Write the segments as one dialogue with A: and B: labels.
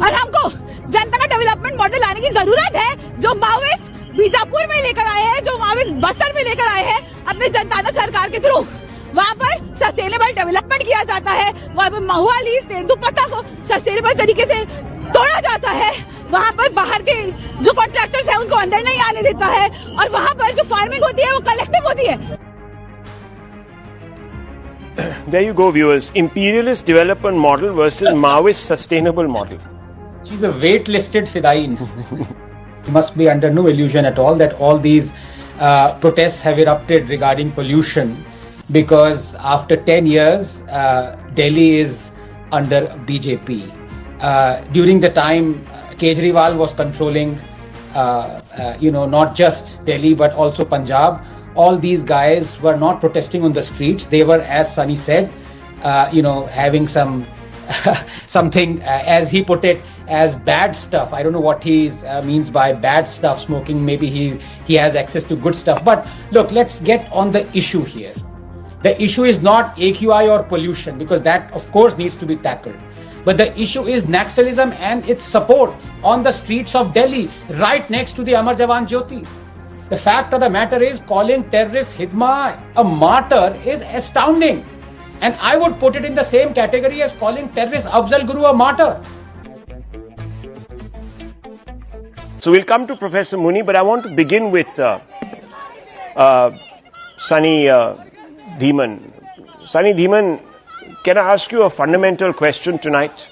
A: और हमको जनता का डेवलपमेंट मॉडल लाने की जरूरत है, जो माओइस्ट बीजापुर में लेकर आए हैं, जो माओइस्ट बस्तर में लेकर आए हैं अपने जनता सरकार के थ्रू। वहाँ पर सस्टेनेबल डेवलपमेंट किया जाता है, वहाँ पर महुआ लीज तेंदुपत्ता को सस्टेनेबल तरीके से तोड़ा जाता है, वहाँ पर बाहर के जो कॉन्ट्रैक्टर्स हैं उनको अंदर नहीं आने देता है, और वहाँ पर जो फार्मिंग होती है वो कलेक्टिव होती है।
B: There you go, viewers. Imperialist development model versus Maoist sustainable model.
C: She's a waitlisted Fidain. Must be under no illusion at all that all these protests have erupted regarding pollution, because after 10 years, Delhi is under BJP. During the time Kejriwal was controlling, not just Delhi but also Punjab, all these guys were not protesting on the streets. They were, as Sunny said, having something, as he put it, as bad stuff. I don't know what he means by bad stuff, smoking. Maybe he has access to good stuff. But look, let's get on the issue here. The issue is not AQI or pollution, because that of course needs to be tackled. But the issue is Naxalism and its support on the streets of Delhi, right next to the Amar Jawan Jyoti. The fact of the matter is, calling terrorist Hidma a martyr is astounding. And I would put it in the same category as calling terrorist Afzal Guru a martyr.
B: So we'll come to Professor Muni, but I want to begin with Sunny Dhiman. Sunny Dhiman, can I ask you a fundamental question tonight?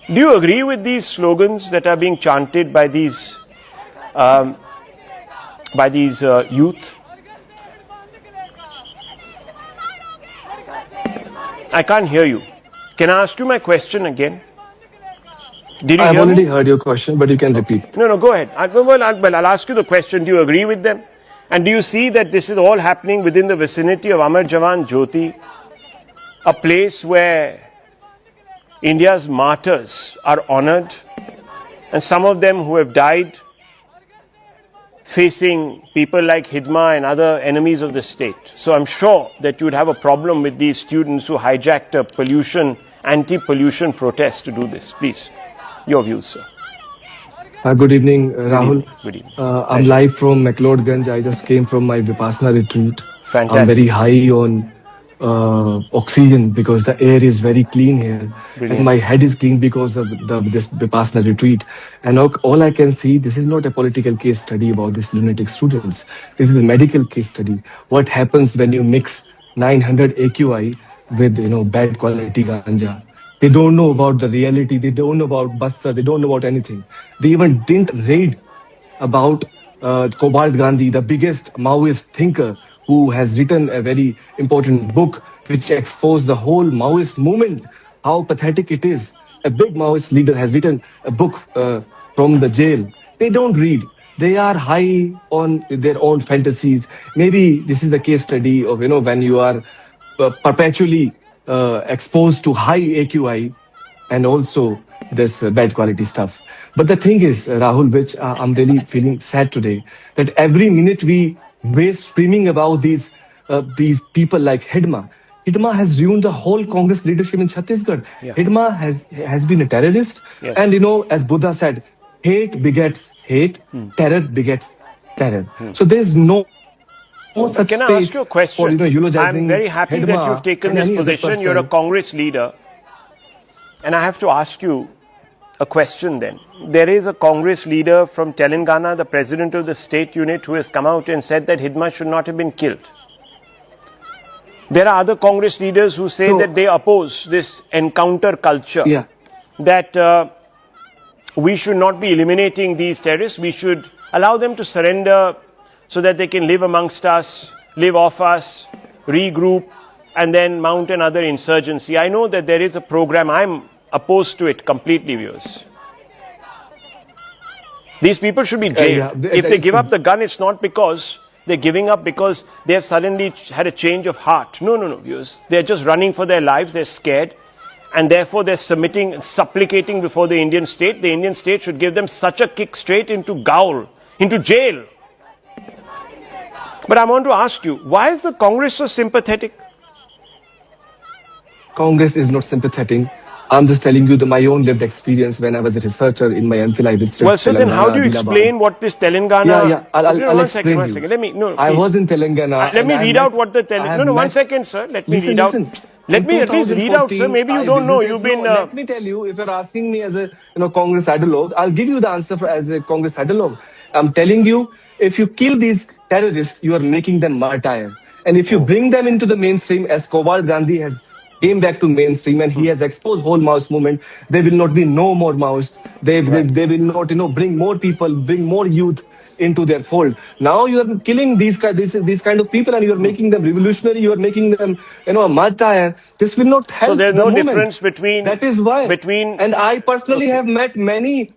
B: Do you agree with these slogans that are being chanted by these youth? I can't hear you. Can I ask you my question again? Did you
D: I've
B: hear
D: already
B: me?
D: heard your question, but you can repeat.
B: No, go ahead. I'll ask you the question. Do you agree with them? And do you see that this is all happening within the vicinity of Amar Jawan Jyoti, a place where India's martyrs are honored, and some of them who have died facing people like Hidma and other enemies of the state? So I'm sure that you would have a problem with these students who hijacked a anti-pollution protest to do this. Please, your views, sir.
D: Good evening, Rahul.
B: Good evening.
D: I'm live from McLeodganj. I just came from my Vipassana retreat.
B: Fantastic.
D: I'm very high on oxygen because the air is very clean here.
B: Brilliant.
D: And my head is clean because of this Vipassana retreat. And all I can see, this is not a political case study about these lunatic students. This is a medical case study. What happens when you mix 900 AQI with bad quality ganja? They don't know about the reality. They don't know about Bastar. They don't know about anything. They even didn't read about Cobalt Gandhi, the biggest Maoist thinker, who has written a very important book which exposed the whole Maoist movement, how pathetic it is. A big Maoist leader has written a book from the jail. They don't read. They are high on their own fantasies. Maybe this is the case study of, when you are perpetually exposed to high AQI and also this bad quality stuff. But the thing is, Rahul, which I'm really feeling sad today, that every minute we waste screaming about these people like Hidma. Hidma has ruined the whole Congress leadership in Chhattisgarh. Yeah. Hidma has been a terrorist. Yes. And, as Buddha said, hate begets hate, terror begets terror. So there's no such
B: Can I
D: space
B: ask you a question?
D: for, eulogizing
B: I'm very happy
D: Hidma
B: that you've taken this position. You're a Congress leader. And I have to ask you a question then. There is a Congress leader from Telangana, the president of the state unit, who has come out and said that Hidma should not have been killed. There are other Congress leaders who say that they oppose this encounter culture. Yeah. That we should not be eliminating these terrorists. We should allow them to surrender so that they can live amongst us, live off us, regroup, and then mount another insurgency. I know that there is a program. I'm opposed to it completely, viewers. These people should be jailed. If they give up the gun, it's not because they're giving up because they have suddenly had a change of heart. No, viewers. They're just running for their lives. They're scared. And therefore, they're supplicating before the Indian state. The Indian state should give them such a kick straight into gaol, into jail. But I want to ask you, why is the Congress so sympathetic?
D: Congress is not sympathetic. I'm just telling you my own lived experience when I was a researcher in my MPhil. I visited
B: Well, so then how do you
D: Telangana, Adilabad.
B: explain what this Telangana...
D: Yeah. I'll
B: One
D: explain
B: second.
D: you.
B: Let me... No,
D: I
B: please.
D: was in Telangana.
B: Let me read out what the... One second, sir. Let me read out... Let me at least read out, sir. Maybe you don't know. You've been...
D: Let me tell you, if you're asking me as a Congress ideologue, I'll give you the answer as a Congress ideologue. I'm telling you, if you kill these terrorists, you are making them martyr. And if you bring them into the mainstream, as Kowal Gandhi has came back to mainstream and he has exposed whole Maoist movement, there will not be no more Maoists. They will not, bring more people, bring more youth into their fold. Now you are killing these kind of people and you are making them revolutionary. You are making them, a martyr. This will not help.
B: So there's no difference between...
D: That is why. And I personally have met many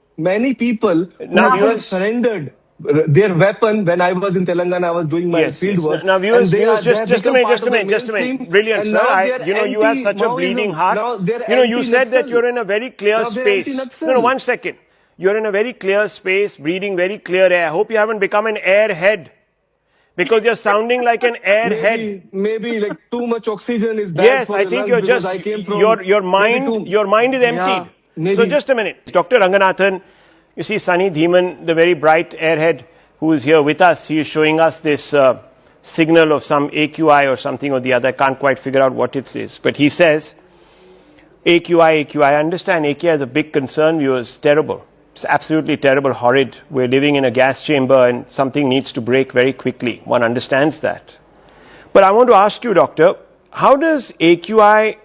D: people who have surrendered their weapon when I was in Telangana. I was doing my field work.
B: Now, viewers, just a minute. Brilliant, sir. You have such a bleeding heart. You said that you're in a very clear space. No, 1 second. You're in a very clear space, breathing very clear air. I hope you haven't become an airhead. Because you're sounding like an airhead.
D: Maybe like too much oxygen is bad.
B: Yes, I think you're just... Your mind is emptied.
D: Yeah,
B: so just a minute. Dr. Ranganathan, you see Sunny Dhiman, the very bright airhead who is here with us, he is showing us this signal of some AQI or something or the other. I can't quite figure out what it is. But he says, AQI. I understand AQI has a big concern, viewers. Terrible. It's absolutely terrible, horrid. We're living in a gas chamber and something needs to break very quickly. One understands that. But I want to ask you, Doctor, how does AQI,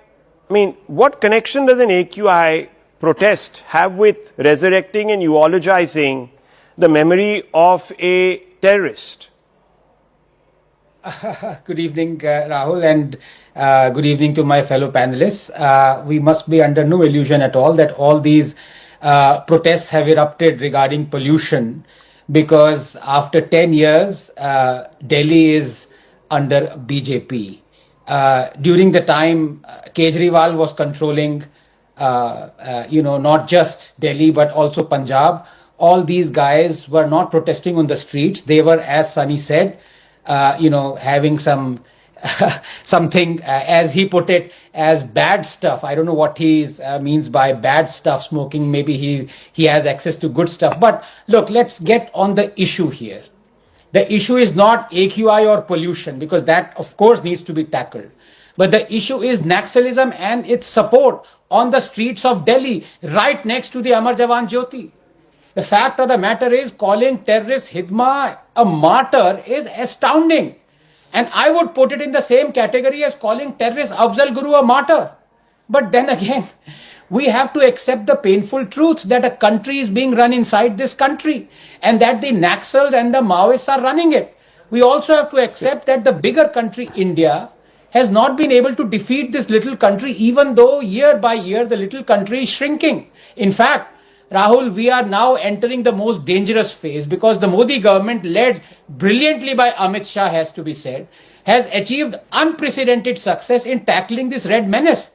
B: what connection does an AQI protest have with resurrecting and eulogizing the memory of a terrorist?
C: Good evening, Rahul, and good evening to my fellow panelists. We must be under no illusion at all that all these protests have erupted regarding pollution because after 10 years, Delhi is under BJP. During the time Kejriwal was controlling, not just Delhi but also Punjab, all these guys were not protesting on the streets. They were, as Sunny said, having something, as he put it, as bad stuff. I don't know what he means by bad stuff, smoking. Maybe he has access to good stuff. But look, let's get on the issue here. The issue is not AQI or pollution, because that, of course, needs to be tackled. But the issue is Naxalism and its support on the streets of Delhi, right next to the Amar Jawan Jyoti. The fact of the matter is, calling terrorist Hidma a martyr is astounding. And I would put it in the same category as calling terrorist Afzal Guru a martyr. But then again, we have to accept the painful truth that a country is being run inside this country and that the Naxals and the Maoists are running it. We also have to accept that the bigger country, India, has not been able to defeat this little country, even though year by year the little country is shrinking. In fact, Rahul, we are now entering the most dangerous phase because the Modi government, led brilliantly by Amit Shah, has to be said, has achieved unprecedented success in tackling this red menace.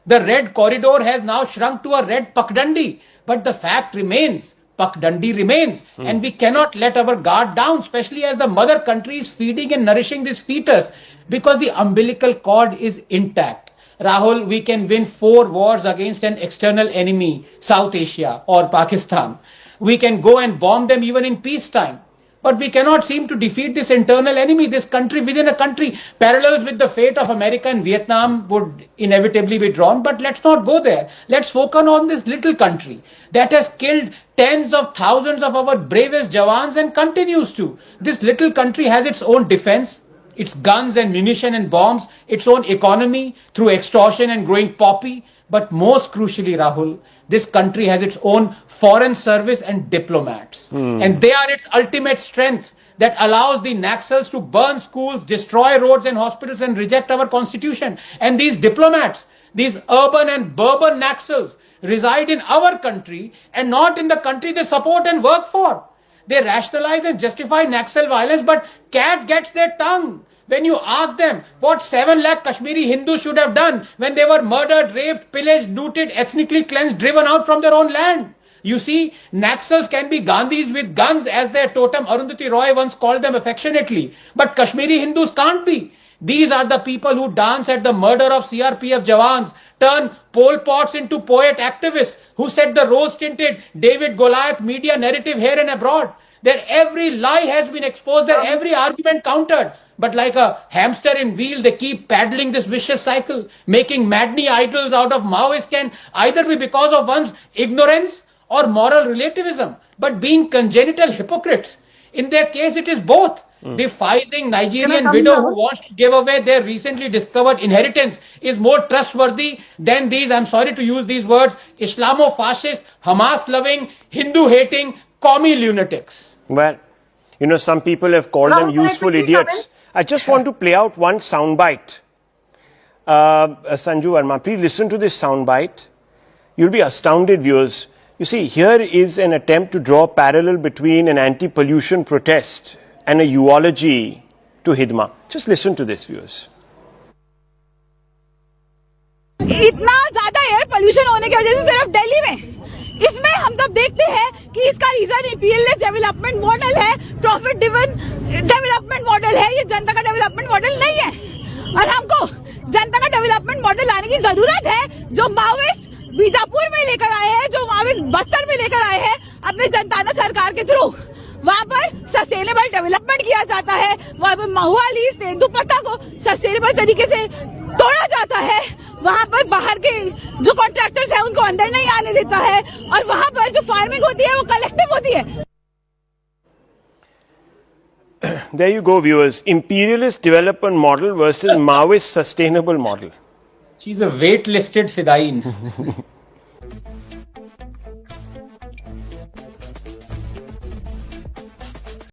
C: The red corridor has now shrunk to a red Pakdandi, but the fact remains, Pakdandi remains, and we cannot let our guard down, especially as the mother country is feeding and nourishing this fetus, because the umbilical cord is intact. Rahul, we can win 4 wars against an external enemy, South Asia or Pakistan. We can go and bomb them even in peacetime. But we cannot seem to defeat this internal enemy, this country within a country. Parallels with the fate of America and Vietnam would inevitably be drawn, but let's not go there. Let's focus on this little country that has killed tens of thousands of our bravest Jawans and continues to. This little country has its own defense, its guns and munition and bombs, its own economy through extortion and growing poppy. But most crucially, Rahul, this country has its own foreign service and diplomats. And they are its ultimate strength that allows the Naxals to burn schools, destroy roads and hospitals and reject our constitution. And these diplomats, these urban and bourbon Naxals, reside in our country and not in the country they support and work for. They rationalize and justify Naxal violence, but cat gets their tongue. When you ask them what 7 lakh Kashmiri Hindus should have done when they were murdered, raped, pillaged, looted, ethnically cleansed, driven out from their own land. You see, Naxals can be Gandhis with guns, as their totem Arundhati Roy once called them affectionately. But Kashmiri Hindus can't be. These are the people who dance at the murder of CRPF Jawans, turn Pol Pots into poet activists who set the rose-tinted David Goliath media narrative here and abroad. Their every lie has been exposed, their every argument countered. But like a hamster in wheel, they keep paddling this vicious cycle. Making maddening idols out of Maoists can either be because of one's ignorance or moral relativism, but being congenital hypocrites. In their case, it is both. The Pfizing Nigerian widow who wants to give away their recently discovered inheritance is more trustworthy than these, I'm sorry to use these words, Islamo-fascist, Hamas-loving, Hindu-hating, commie lunatics.
B: Well, you know, some people have called them useful idiots. I just want to play out one soundbite. Sanju Verma, please listen to this soundbite. You'll be astounded, viewers. You see, here is an attempt to draw a parallel between an anti-pollution protest and a eulogy to Hidma. Just listen to this, viewers.
A: इतना ज्यादा air pollution होने की वजह से सिर्फ दिल्ली में, इसमें हम सब देखते हैं कि इसका रीजन इंपीरियलिस्ट डेवलपमेंट मॉडल है, प्रॉफिट ड्रिवन डेवलपमेंट मॉडल है, ये जनता का डेवलपमेंट मॉडल नहीं है। और हमको जनता का डेवलपमेंट मॉडल लाने की जरूरत है, जो माओइस्ट बीजापुर में लेकर आए हैं, जो माओइस्ट बस्तर में लेकर आए हैं अपने जनता सरकार के थ्रू। वहाँ पर सस्टेनेबल डेवलपमेंट किया जाता है, वहाँ पर महुआ लीज तेंदुपत्ता को सस्टेनेबल तरीके से तोड़ा जाता है, वहाँ पर बाहर के जो कॉन्ट्रैक्टर्स हैं उनको अंदर नहीं आने देता है, और वहाँ पर जो फार्मिंग होती है वो कलेक्टिव होती है।
B: There you go, viewers. Imperialist development model versus Maoist sustainable model.
C: She's a waitlisted Fidain.